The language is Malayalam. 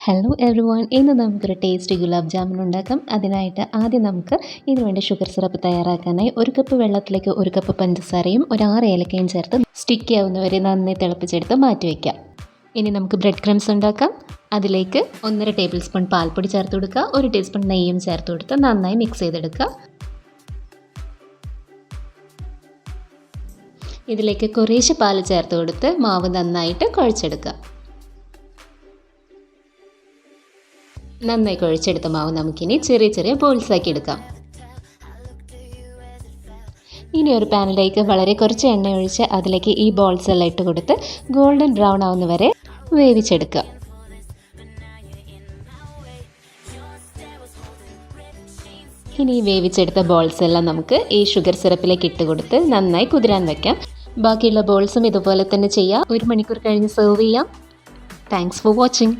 ഹലോ എവ്രി വൺ, ഇന്ന് നമുക്കൊരു ടേസ്റ്റി ഗുലാബ് ജാമുൻ ഉണ്ടാക്കാം. അതിനായിട്ട് ആദ്യം നമുക്ക് ഇതിനുവേണ്ടി ഷുഗർ സിറപ്പ് തയ്യാറാക്കാനായി 1 കപ്പ് വെള്ളത്തിലേക്ക് 1 കപ്പ് പഞ്ചസാരയും 6 ഏലക്കയും ചേർത്ത് സ്റ്റിക്കി ആവുന്നവരെ നന്നായി തിളപ്പിച്ചെടുത്ത് മാറ്റി വയ്ക്കാം. ഇനി നമുക്ക് ബ്രെഡ് ക്രംസ് ഉണ്ടാക്കാം. അതിലേക്ക് 1.5 ടേബിൾ സ്പൂൺ പാൽപ്പൊടി ചേർത്ത് കൊടുക്കുക. 1 ടീസ്പൂൺ നെയ്യും ചേർത്ത് കൊടുത്ത് നന്നായി മിക്സ് ചെയ്തെടുക്കുക. ഇതിലേക്ക് കുറേശ്ശെ പാൽ ചേർത്ത് കൊടുത്ത് മാവ് നന്നായിട്ട് കുഴച്ചെടുക്കുക. നന്നായി കുഴച്ചെടുത്ത മാവ് നമുക്കിനി ചെറിയ ചെറിയ ബോൾസ് ആക്കി എടുക്കാം. ഇനി ഒരു പാനിലേക്ക് വളരെ കുറച്ച് എണ്ണ ഒഴിച്ച് അതിലേക്ക് ഈ ബോൾസ് എല്ലാം ഇട്ട് കൊടുത്ത് ഗോൾഡൻ ബ്രൗൺ ആവുന്ന വരെ വേവിച്ചെടുക്കുക. ഇനി വേവിച്ചെടുത്ത ബോൾസ് എല്ലാം നമുക്ക് ഈ ഷുഗർ സിറപ്പിലേക്ക് ഇട്ട് കൊടുത്ത് നന്നായി കുതിരാൻ വയ്ക്കാം. ബാക്കിയുള്ള ബോൾസും ഇതുപോലെ തന്നെ ചെയ്യാം. 1 മണിക്കൂർ കഴിഞ്ഞ് സെർവ് ചെയ്യാം. Thanks for watching.